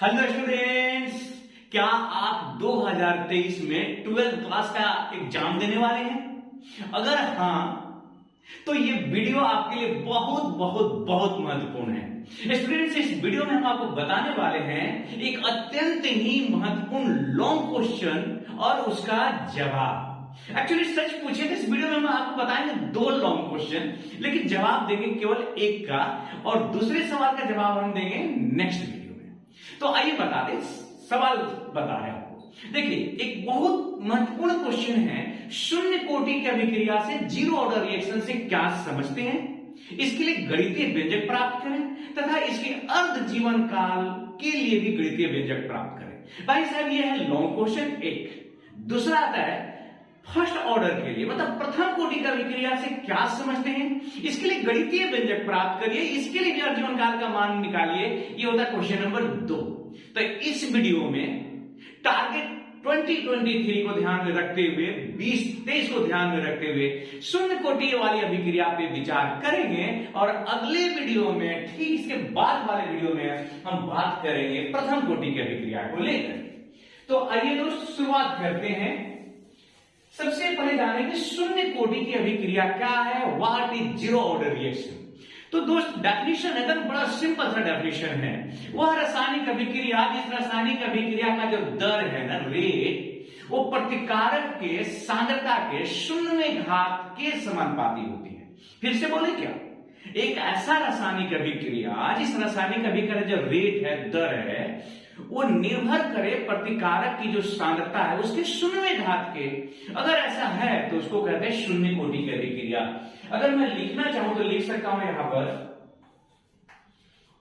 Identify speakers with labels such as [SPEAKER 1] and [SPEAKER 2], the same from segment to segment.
[SPEAKER 1] Hello students, क्या आप 2023 में 12th क्लास का एग्जाम देने वाले हैं? अगर हाँ, तो ये वीडियो आपके लिए बहुत बहुत बहुत महत्वपूर्ण है। स्टूडेंट्स, इस वीडियो में हम आपको बताने वाले हैं एक अत्यंत ही महत्वपूर्ण लॉन्ग क्वेश्चन और उसका जवाब। एक्चुअली सच पूछे तो इस वीडियो में हम आपको बताएंगे 2 लॉन्ग क्वेश्चन, लेकिन जवाब देंगे केवल एक का, और दूसरे सवाल का जवाब हम देंगे नेक्स्ट वीडियो में। तो आइए बता दें, सवाल बता रहे हैं आपको। देखिए, एक बहुत महत्वपूर्ण क्वेश्चन है, शून्य कोटि की अभिक्रिया से जीरो ऑर्डर रिएक्शन से क्या समझते हैं, इसके लिए गणितीय व्यंजक प्राप्त करें तथा इसके अर्ध जीवन काल के लिए भी गणितीय व्यंजक प्राप्त करें। भाई साहब, यह है लॉन्ग क्वेश्चन एक। दूसरा आता है फर्स्ट ऑर्डर के लिए, मतलब प्रथम कोटि का अभिक्रिया से क्या समझते हैं, इसके लिए गणितीय व्यंजक प्राप्त करिए, इसके लिए भी जीवन काल का मान निकालिए। ये होता है क्वेश्चन नंबर 2। तो इस वीडियो में टारगेट 2023 को ध्यान में रखते हुए, 2023 को ध्यान में रखते हुए शून्य कोटि वाली अभिक्रिया पे विचार करेंगे, और अगले वीडियो में, ठीक इसके बाद वाले वीडियो में, हम बात करेंगे प्रथम कोटि की अभिक्रिया को लेकर। तो आइए दोस्त, शुरुआत करते हैं। सबसे पहले जानेंगे शून्य कोटि की अभिक्रिया क्या है, what is zero order reaction. तो दोस्त, डेफिनेशन एकदम बड़ा सिंपल सा डेफिनेशन है। वह रासायनिक अभिक्रिया जिस रासायनिक अभिक्रिया का जो दर है ना, रेट, वो प्रतिकारक के सांद्रता के 0वें घात के समानुपाती होती है। फिर से बोले क्या? एक ऐसा रासायनिक अभिक्रिया जिस रासायनिक अभिक्रिया जो रेट है, दर है, वो निर्भर करे प्रतिकारक की जो सांद्रता है उसके 0वें घात के। अगर ऐसा है तो उसको कहते हैं शून्य कोटि की अभिक्रिया। अगर मैं लिखना चाहूं तो लिख सकता हूं यहां पर,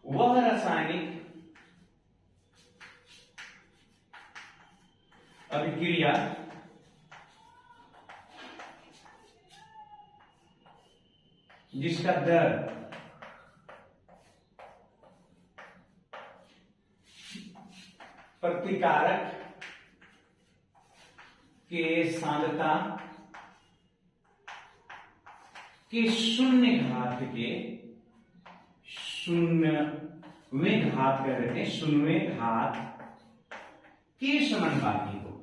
[SPEAKER 1] वह रासायनिक अभिक्रिया जिसका दर प्रतिकारक के सांद्रता के 0 घात के 0वें घात कह रहे थे, 0वें घात के समानुपाती हो।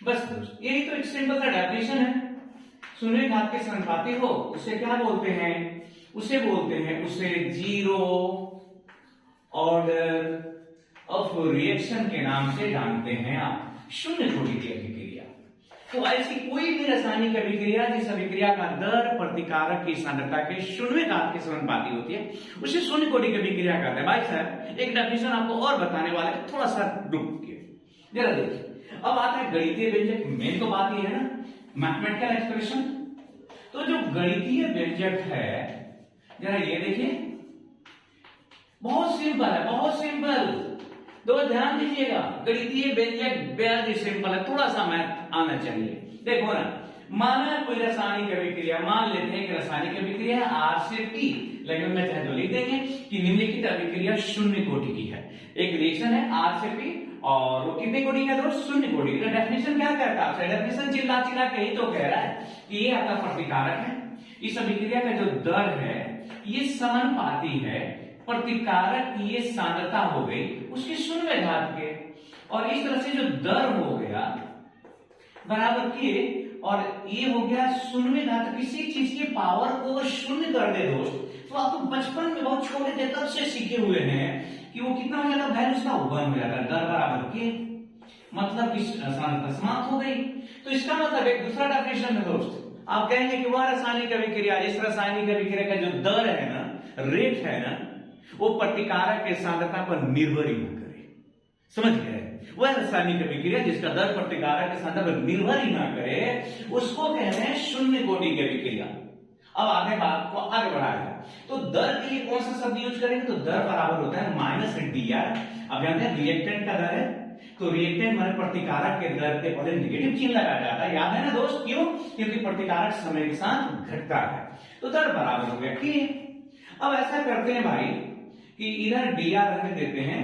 [SPEAKER 1] बस दोस्त, यही तो एक सिंपल सा डेफिनेशन है। 0वें घात के समानुपाती हो, उसे क्या बोलते हैं? उसे बोलते हैं, उसे जीरो ऑर्डर ऑफ रिएक्शन के नाम से जानते हैं आप, शून्य कोटि की अभिक्रिया। तो ऐसी कोई भी रासायनिक अभिक्रिया जिस अभिक्रिया का दर प्रतिकारक की सांद्रता के 0वें घात के समानुपाती होती है, उसे शून्य कोटि की अभिक्रिया कहते हैं। भाई साहब, एक डेफिनेशन आपको और बताने वाले, थोड़ा सा रुकिए, जरा देखिए। अब आता है गणितीय व्यंजक। मेन तो बात यह है ना, मैथमेटिकल एक्सप्रेशन। तो जो गणितीय व्यंजक है, जरा ये देखिए, बहुत सिंपल है, बहुत सिंपल। तो ध्यान दीजिएगा, गणितीय व्यंजक बेहद ही सिंपल है, थोड़ा सा मैथ आना चाहिए। देखो ना, माना कोई रासायनिक अभिक्रिया, मान लेते हैं कि रासायनिक अभिक्रिया है R से P, लेकिन मैं चाहे तो लिख देंगे कि निम्नलिखित अभिक्रिया शून्य कोटि की है। एक रिएक्शन है R से P, और वो कितने कोटि का दोस्त? शून्य कोटि का। डेफिनेशन क्या कहता है आपसे? डेफिनेशन चिल्ला चिल्ला के ही तो कह रहा है कि ये आपका प्रतिकारक है, इस अभिक्रिया का जो दर है ये समानुपाती है प्रतिकारक की ये सांद्रता हो गई उसके 0वें घात के, और इस तरह से जो दर हो गया बराबर किए, और ये हो गया 0वें घात। किसी चीज की पावर को 0 कर दे दोस्त, तो आप तो बचपन में बहुत छोटे थे तब से सीखे हुए हैं कि वो कितना हो जाता है, वैल्यू उसका 1 हो जाता है, दर बराबर के, मतलब कि सांद्रता समाप्त हो गई। तो इसका मतलब एक दूसरा डेफिनेशन है दोस्त, आप कहेंगे कि वह रासायनिक अभिक्रिया, इस रासायनिक अभिक्रिया का जो दर है ना, रेट है ना, वो प्रतिकारक के सांद्रता पर निर्भर ही ना करे। समझ गए? वह रासायनिक अभिक्रिया जिसका दर प्रतिकारक के सांद्रता पर निर्भर ही ना करे, उसको कहते हैं शून्य कोटि की अभिक्रिया। अब आगे बात को आगे बढ़ाएगा, तो दर के लिए कौन सा शब्द यूज करेंगे? तो दर बराबर होता है माइनस dr। अब जानते हैं रिएक्टेंट का दर है, तो रिएक्टेंट माने प्रतिकारक के दर के पहले नेगेटिव चिन्ह लगाया जाता है। याद है ना दोस्त? क्यों? क्योंकि प्रतिकारक समय के साथ घटता है। तो दर बराबर हो गया, ठीक है। अब ऐसा करते हैं भाई कि इधर dr रखने देते हैं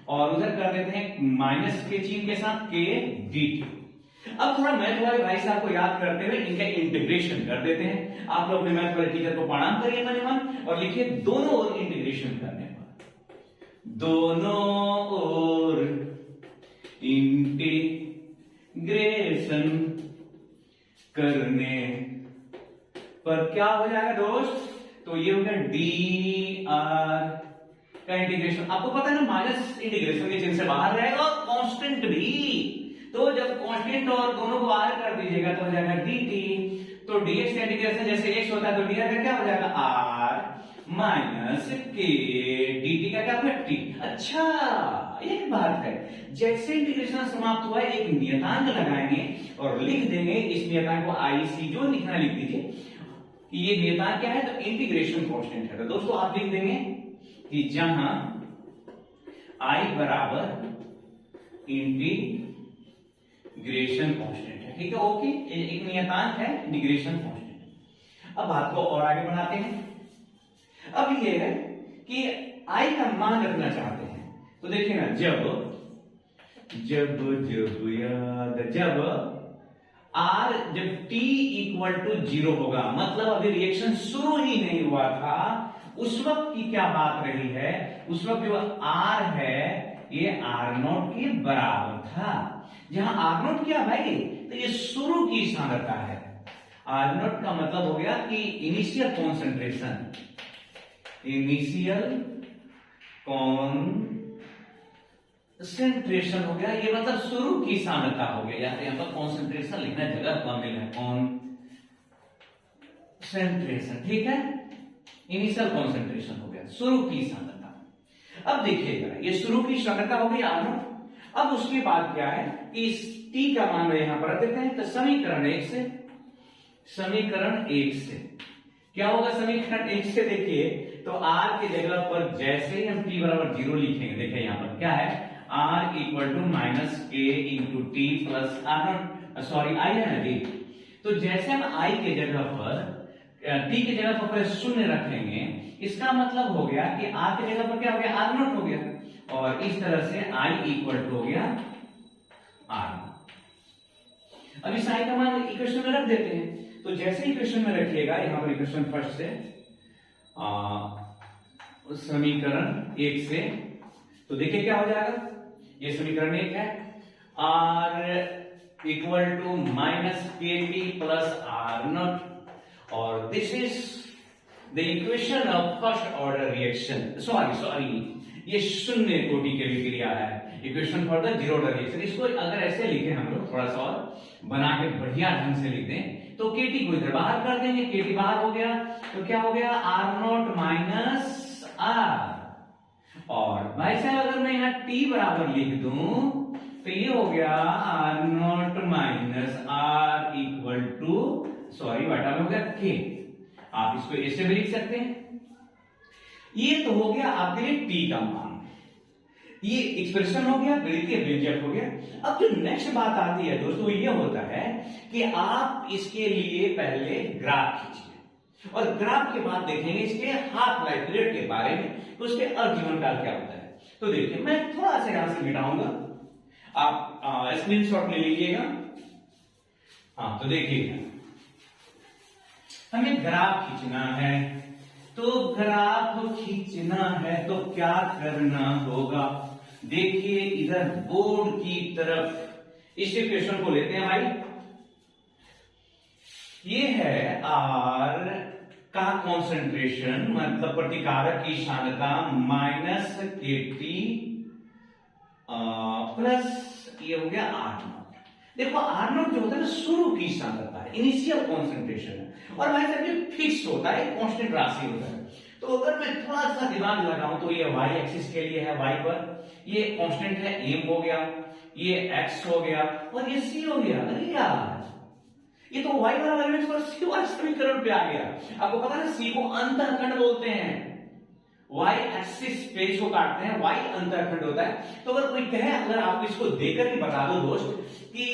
[SPEAKER 1] और उधर कर देते हैं माइनस के चिन्ह के साथ k dt। अब थोड़ा मैथ वाले भाई साहब को याद करते हुए इनका इंटीग्रेशन कर देते हैं। आप लोग अपने मैथ वाले टीचर को प्रणाम करिए मन मन और लिखिए दोनों ओर इंटीग्रेशन करने पर। दोनों ओर इंटीग्रेशन करने पर क्या हो जाएगा दोस्त? तो ये हो गया डी आर का इंटीग्रेशन। आपको पता है ना, माइनस इंटीग्रेशन के चिन्ह से बाहर रहेगा और कांस्टेंट भी। तो जब कांस्टेंट और दोनों को आर कर दीजिएगा तो हो जाएगा डी टी। तो डीएक्स का इंटीग्रेशन जैसे एक्स होता है तो डी आर का क्या हो जाएगा? आर माइनस के डी का क्या होगा? टी। अच्छा, एक बात है, जैसे इंटीग्रेशन समाप्त हुआ एक नियतांक लगाएंगे और लिख देंगे इस नियतांक को आई सी, जो लिखना लिख दीजिए कि ये नियतांक क्या है, तो इंटीग्रेशन कांस्टेंट है। तो दोस्तों आप लिख देंगे कि जहां आई बराबर इंटीग्रेशन कांस्टेंट है, ठीक है, ओके, एक नियतांक है इंटीग्रेशन कांस्टेंट। अब बात को और आगे बढ़ाते हैं। अब ये है कि आई का मान रखना चाहते हैं, तो देखिए ना, जब आर जब टी इक्वल टू 0 होगा, मतलब अभी रिएक्शन शुरू ही नहीं हुआ था, उस वक्त की क्या बात रही है? उस वक्त जो आर है ये आर नॉट के बराबर था। जहां आर नॉट क्या भाई, तो ये शुरू की सांद्रता है। आर नॉट का मतलब हो गया कि इनिशियल कॉन्सेंट्रेशन, इनिशियल कॉन्सेंट्रेशन हो गया, ये मतलब शुरू की सांद्रता हो गया। यहां पर कॉन्सेंट्रेशन लिखना जगह कम मिला है, कॉन्सेंट्रेशन, ठीक है, इनिशियल कॉन्सेंट्रेशन हो गया, शुरू की सांद्रता। अब देखिएगा, ये शुरू की सांद्रता हो गई आर नॉट। अब उसके बाद क्या है कि इस टी का मान यहां पर रख देते हैं। तो समीकरण एक से क्या होगा? समीकरण एक से देखिए, तो आर की जगह पर जैसे ही हम टी बराबर 0 लिखेंगे, देखिए यहां पर क्या है, R equal to minus K into T plus R naught, sorry आई है ना जी। तो जैसे हम आई के जगह पर टी की जगह पर शून्य रखेंगे, इसका मतलब हो गया कि आर की जगह पर क्या हो गया? आर नॉट हो गया, और इस तरह से आई इक्वल टू हो गया आर। अब इस आई का मान इक्वेशन में रख देते हैं। तो जैसे इक्वेशन में रखिएगा, यहां पर इक्वेशन फर्स्ट से समीकरण एक से, तो देखिए क्या हो जाएगा, ये समीकरण एक है, आर इक्वल टू माइनस के टी प्लस आर नॉट, और this is the equation of first order reaction. Sorry, ये शून्य कोटि की अभिक्रिया है, equation for the zero order reaction. इसको अगर ऐसे लिखे हम लोग, थोड़ा सा और बना के बढ़िया ढंग से लिख दें, तो केटी को इधर बाहर कर देंगे, केटी बाहर हो गया, तो क्या हो गया? R naught minus R. और भाई साहब अगर मैं यहां टी बराबर लिख दूं, तो ये हो गया R naught minus R equal to, sorry बटा में हो गया के। आप इसको ऐसे भी लिख सकते हैं। ये तो हो गया आपके लिए टी का मान, ये एक्सप्रेशन हो गया, गणितीय व्यंजक हो गया। अब जो नेक्स्ट बात आती है दोस्तों, ये होता है कि आप इसके लिए पहले ग्राफ खींचिए, और ग्राफ के बाद देखेंगे इसके हाफ लाइफ पीरियड के बारे में, तो उसके अर्धजीवन काल क्या होता है। तो देखिए, मैं थोड़ा सा यहां से मिटाऊंगा, आप स्क्रीनशॉट ले लीजिएगा। हाँ, तो देखिएगा, हमें ग्राफ खींचना है, तो ग्राफ खींचना है तो क्या करना होगा? देखिए इधर बोर्ड की तरफ इस इक्वेशन को लेते हैं भाई, ये है आर का कॉन्सेंट्रेशन, मतलब प्रतिकारक की सांद्रता माइनस के टी प्लस ये हो गया आर नॉट। देखो आर नॉट जो होता है ना, शुरू की सांद्रता है, इनिशियल कॉन्सेंट्रेशन है, और भाई साहब ये फिक्स होता है, कांस्टेंट राशि होता है। तो अगर मैं थोड़ा सा दिमाग लगाऊं, तो ये y एक्सिस के लिए है, y पर ये कांस्टेंट है m हो गया, ये x हो गया, और ये c हो गया। अरे यार, ये तो y बराबर mx पर c वाले समीकरण पे आ गया। आपको पता है c को अंतःखंड बोलते हैं, y एक्सिस पेज को काटते हैं, y अंतःखंड होता है। तो अगर कोई कहे, अगर आपको इसको देकर ही बता दो दोस्त कि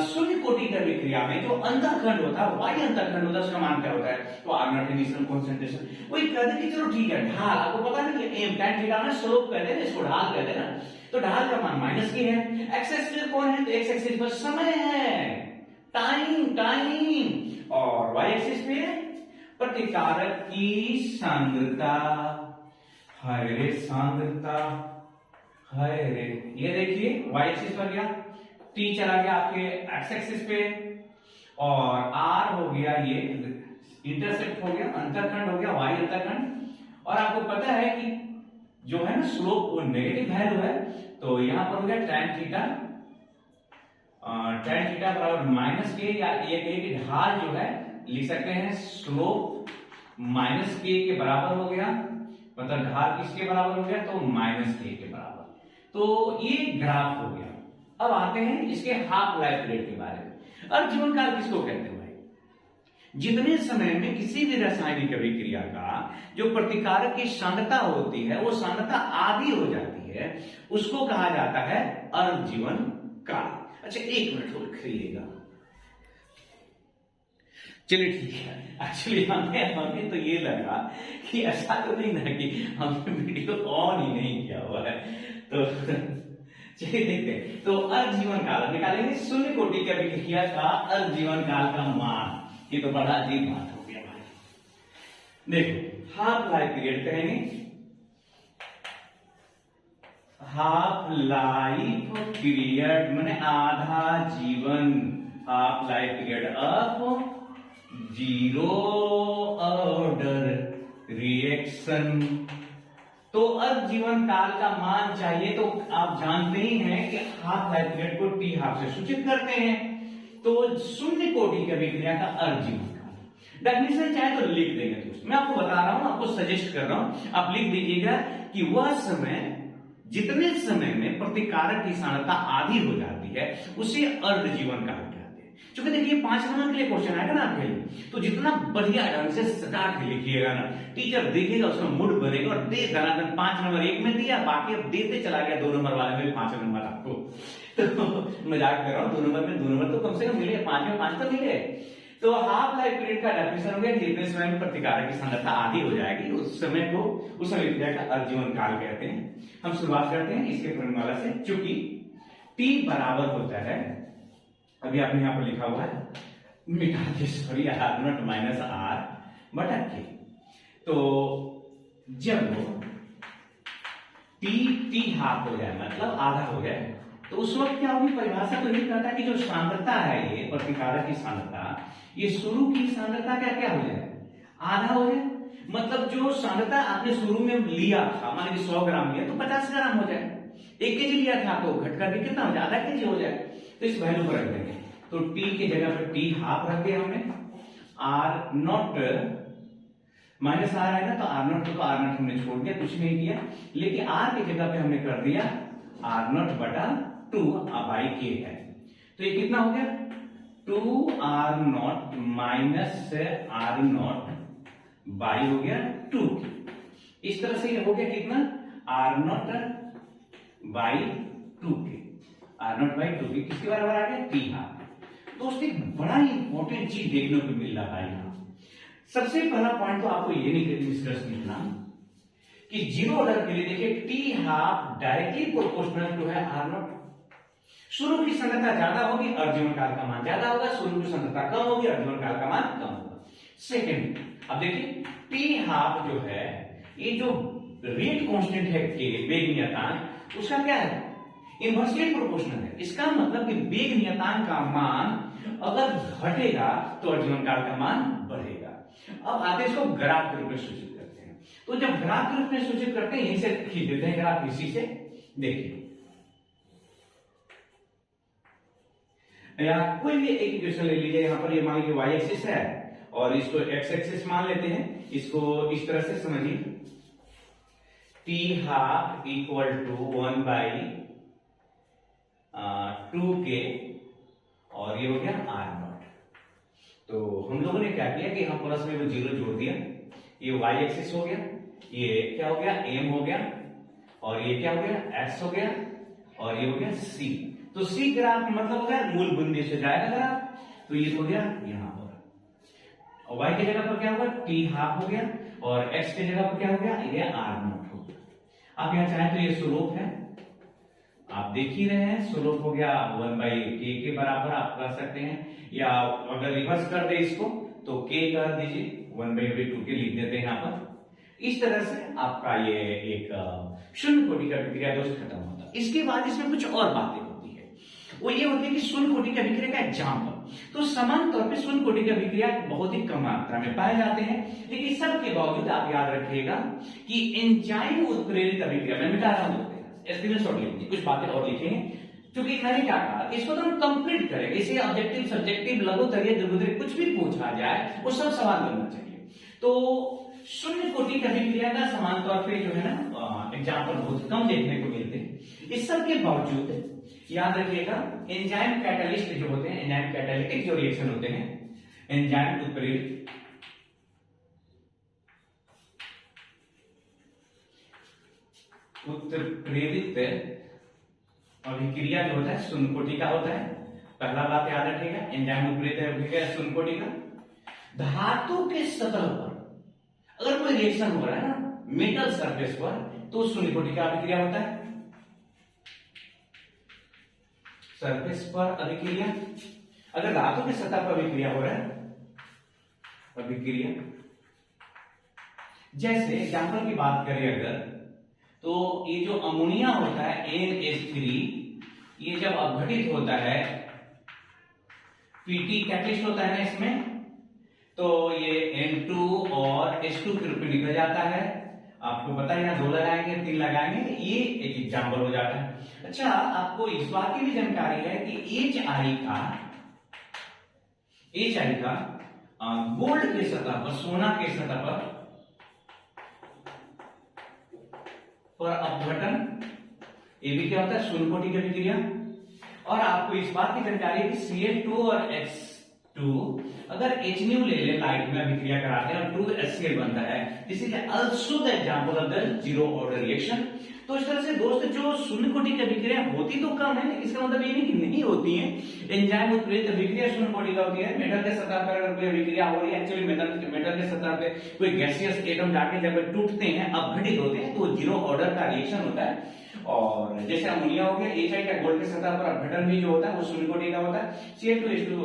[SPEAKER 1] शून्य कोटि की अभिक्रिया में जो अंतःखंड होता है, y अंतःखंड होता है, उसका मान क्या होता है? तो आर नॉट इनिशियल कॉन्सेंट्रेशन। कोई कहते कि चलो ठीक है, ढाल, आपको पता है कि m tan थीटा में स्लोप कहते हैं, इसको ढाल कहते हैं ना, तो ढाल का मान माइनस की है। x एक्सिस कौन है? तो x एक्सिस पर समय है, टाइम, और y एक्सिस पे प्रतिकारक की सांद्रता। हाय रे सांद्रता, हाय रे, ये देखिए y एक्सिस पर गया, t चला गया आपके x एक्सिस पे, और r हो गया ये इंटरसेप्ट हो गया, अंतरखंड हो गया, y अंतरखंड। और आपको पता है कि जो है ना स्लोप वो नेगेटिव वैल्यू है, तो यहां पर हो गया tan थीटा, tan थीटा बराबर माइनस के, या ये कि ढाल जो है लिख सकते हैं स्लोप माइनस के बराबर हो गया, मतलब ढाल किसके बराबर हो गया, तो माइनस के बराबर। तो ये ग्राफ हो गया। अब आते हैं इसके हाफ लाइफ पीरियड के बारे में। अब जीवन काल किसको कहते हैं भाई? जितने समय में किसी भी रासायनिक अभिक्रिया का जो प्रतिकारक की सांद्रता होती है वो सांद्रता आधी हो जाती है, उसको कहा जाता है अर्ध जीवन काल। अच्छा, एक मिनट होल्ड करिएगा। चलिए ठीक है, एक्चुअली हमें तो ये लगा कि ऐसा तो नहीं ना कि हमने वीडियो ऑन ही नहीं किया हुआ है, तो चलिए देखते हैं। तो अर्ध जीवन काल निकालेंगे, शून्य कोटि की अभिक्रिया का अर्ध जीवन काल का मान। ये तो बड़ा अजीब बात हो गया भाई। देखो, हाफ लाइफ पीरियड कहेंगे, हाफ लाइफ पीरियड माने आधा जीवन, half life period of zero order reaction. तो अर्ध जीवन काल का मान चाहिए, तो आप जानते ही हैं कि हाफ लाइफ पीरियड को टी हाफ से सूचित करते हैं। तो शून्य कोटि की अभिक्रिया का अर्ध जीवन काल डेफिनेशन चाहे तो लिख देंगे दोस्त, मैं आपको बता रहा हूं, आपको सजेस्ट कर रहा हूं, आप लिख दीजिएगा कि वह समय जितने समय में प्रतिकारक की सांद्रता आधी हो जाती है उसे अर्ध जीवन काल कहते हैं। क्योंकि देखिए 5 नंबर के लिए क्वेश्चन आएगा ना आपके लिए, तो जितना बढ़िया ढंग से सटा के लिखिएगा ना, टीचर देखेगा, उसका मूड बनेगा और दे दनादन 5 नंबर एक में दिया, बाकी अब देते चला गया 2 नंबर वाले में 5 नंबर आपको। तो मजाक कर रहा हूं, 2 नंबर में 2 नंबर तो कम से कम मिले, 5 में 5 तो मिले। तो हाफ लाइफ पीरियड का डेफिनेशन हो गया जितने समय में प्रतिकारक की सांद्रता आधी हो जाएगी उस समय को, उस अभिक्रिया का अर्ध जीवन काल कहते हैं। हम शुरुआत करते हैं इसके फॉर्मूला से, चूंकि T बराबर होता है, अभी आपने यहां पर लिखा हुआ है, मिटा दे सॉरी, R0 माइनस R बटा K। तो जब T हाफ हो जाए मतलब आधा हो जाए, तो उस वक्त क्या होगी, परिभाषा तो यही कहता है कि जो सांद्रता है ये प्रतिकारक की सांद्रता, ये शुरू की सांद्रता का क्या हो जाए, आधा हो जाए। मतलब जो सांद्रता आपने शुरू में लिया था, मान लीजिए 100 ग्राम लिया तो 50 ग्राम हो जाए, 1 केजी लिया था तो घट करके कितना हो जाए, आधा केजी हो जाए। तो इस वैल्यू को रख देंगे, तो T की जगह पर T हाफ रख दिया हमने, R0 माइनस R है ना, तो R0 को R0 हमने छोड़ दिया, कुछ नहीं किया, लेकिन R की जगह पे हमने कर दिया R0 बटा 2 बाई K है। तो ये कितना हो गया, 2R0 माइनस R0 बाई हो गया 2। इस तरह से ये हो गया कितना, R0 by 2K, R0 by 2K किसके बराबर आ गया, T हाफ। दोस्तों एक बड़ा ही इंपॉर्टेंट चीज देखने को मिल रहा है यहाँ। सबसे पहला पॉइंट तो आपको ये नहीं डिस्कस करना कि जीरो ऑर्डर के लिए देखिए T half directly proportional to है R0। शुरू की सांद्रता ज्यादा होगी, अर्ध जीवन काल का मान ज्यादा होगा, शुरू की सांद्रता कम होगी, अर्ध जीवन काल का मान कम होगा। सेकेंड, अब देखिए T हाफ जो है, ये जो रेट कांस्टेंट है K, वेग नियतांक, उसका क्या है, इनवर्सली प्रोपोर्शनल है। इसका मतलब कि वेग नियतांक का मान अगर घटेगा तो अर्ध जीवन काल का मान बढ़ेगा। अब आते इसको ग्राफ के रूप में सूचित करते हैं। तो जब ग्राफ के रूप में सूचित करते हैं, यहीं से खींच देते हैं ग्राफ, इसी से देखिए, या कोई भी एक इक्वेशन ले लीजिए, यहां पर ये मान लीजिए y एक्सिस है और इसको x एक्सिस मान लेते हैं, इसको इस तरह से समझिए, T half equal to 1 by 2K और ये हो गया R0। तो हम लोगों ने क्या किया कि यहां प्लस में वो जीरो जोड़ दिया, ये y एक्सिस हो गया, ये क्या हो गया m हो गया, और ये क्या हो गया x हो गया, और ये हो गया c। तो C ग्राफ मतलब हो गया मूल बिंदु से जाएगा ग्राफ, तो ये हो गया यहां पर, और y की जगह पर क्या होगा, T हाफ हो गया, और x की जगह पर क्या हो गया, ये R0 हो गया। आप यहां चाहें तो ये स्लोप है, आप देख ही रहे हैं, स्लोप हो गया 1 बाई K के बराबर आप कर सकते हैं, या अगर रिवर्स कर दे इसको तो K कर दीजिए, 1 बाई 2K लिख देते हैं यहां पर। इस तरह से आपका ये एक शून्य कोटि का अभिक्रिया दोष खत्म होता है। इसके बाद इसमें कुछ और बातें होती है, वो ये होती है कि शून्य कोटि की अभिक्रिया का एग्जाम्पल। तो समान तौर पे शून्य कोटि की अभिक्रिया बहुत ही कम मात्रा में पाए जाते हैं, लेकिन सबके बावजूद आप याद रखिएगा कि एंजाइम उत्प्रेरित अभिक्रिया, मैं मिटा रहा हूं, स्क्रीनशॉट लीजिए, कुछ बातें और लिखे हैं क्योंकि मैंने क्या कहा, इसको तो हम कंप्लीट करेंगे। इसे ऑब्जेक्टिव, सब्जेक्टिव, लघुत्तरीय, दीर्घोत्तरीय कुछ भी पूछा जाए वो सब सवाल बनना चाहिए। तो शून्य कोटि की अभिक्रिया का समान तौर पे जो है ना एग्जाम्पल बहुत कम देखने को मिलते हैं। इस सब के बावजूद याद रखिएगा एंजाइम कैटालिस्ट जो होते हैं, एंजाइम कैटालिटिक जो रिएक्शन होते हैं, एंजाइम उत्प्रेरित अभिक्रिया जो होता है शून्य कोटि का होता है। पहला बात याद रखिएगा, एंजाइम उत्प्रेरित अभिक्रिया शून्य कोटि का। धातु के सतह पर अगर कोई रिएक्शन हो रहा है ना मेटल सरफेस पर, तो शून्य कोटि का अभिक्रिया होता है। सरफेस पर अभिक्रिया, अगर धातु की सतह पर अभिक्रिया हो रहा है, अभिक्रिया जैसे एग्जाम्पल की बात करें अगर, तो ये जो अमोनिया होता है NH3, ये जब अपघटित होता है, Pt कैटलिस्ट होता है ना इसमें, तो ये N2 और H2 के रूप में निकल जाता है। आपको पता है यहाँ 2 लगाएंगे 3 लगाएंगे, ये एक एग्जाम्पल हो जाता है। अच्छा, आपको इस बात की भी जानकारी है कि HI का गोल्ड के सतह पर, सोना के सतह पर अपघटन, ये भी क्या होता है शून्य कोटि की अभिक्रिया। और आपको इस बात की जानकारी है कि Cl2 और H2 अगर HNu ले ले लाइट में अभिक्रिया कराते हैं और 2HCl बनता है, इसीलिए also the example of the zero order reaction. तो इस तरह से दोस्त जो शून्य कोटि की अभिक्रिया होती तो कम है, लेकिन इसका मतलब ये नहीं कि नहीं होती है। एंजाइम उत्प्रेरित अभिक्रिया शून्य कोटि का होती है। मेटल के सतह पर अगर कोई अभिक्रिया हो रही है, एक्चुअली मेटल के सतह पे कोई गैसियस एटम जाके जब टूटते हैं, अपघटित होते हैं, तो जीरो ऑर्डर का रिएक्शन होता है। और जैसे अमोनिया हो गया, HI का गोल्ड के सतह पर अपघटन भी जो होता है वो शून्य कोटि का होता है। Cl2H2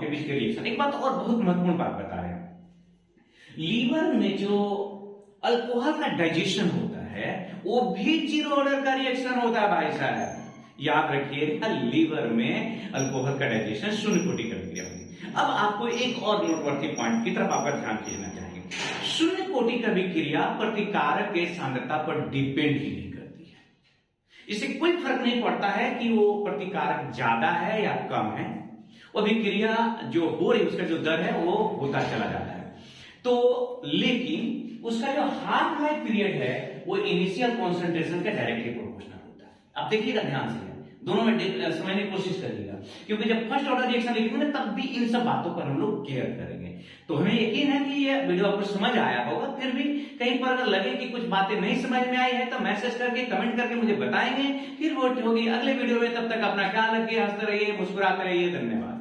[SPEAKER 1] के बीच के रिएक्शन। एक बात और बहुत महत्वपूर्ण बात बता रहे हैं, लीवर में जो अल्कोहल का डाइजेशन होता है वो भी जीरो ऑर्डर का रिएक्शन होता है भाई साहब, याद रखिए। लीवर में अल्कोहल का डाइजेशन शून्य कोटि की अभिक्रिया होती है। अब आपको एक और नोटवर्ती पॉइंट की तरफ आपका ध्यान खींचना चाहिए। शून्य कोटि की अभिक्रिया प्रतिकारक के सांद्रता पर डिपेंड ही नहीं करती है। इससे कोई फर्क नहीं पड़ता है कि वो प्रतिकारक ज्यादा है या कम है, वो अभिक्रिया जो हो रही उसका जो दर है वो होता चला जाता है। तो लेकिन उसका जो हाफ लाइफ पीरियड है वो इनिशियल कॉन्सेंट्रेशन के डायरेक्टली प्रोपोर्शनल होता है। आप देखिएगा ध्यान से, दोनों में समझने की कोशिश करिएगा, क्योंकि जब फर्स्ट ऑर्डर रिएक्शन लिखेंगे तब भी इन सब बातों पर हम लोग केयर करेंगे। तो हमें यकीन है कि ये वीडियो आपको समझ आया होगा। फिर भी कहीं पर अगर लगे कि कुछ बातें नहीं समझ में आई है तो मैसेज करके, कमेंट करके मुझे बताएंगे, फिर वोट होगी अगले वीडियो में। तब तक अपना ख्याल रखिए, हंसते रहिए, मुस्कुराते रहिए। धन्यवाद।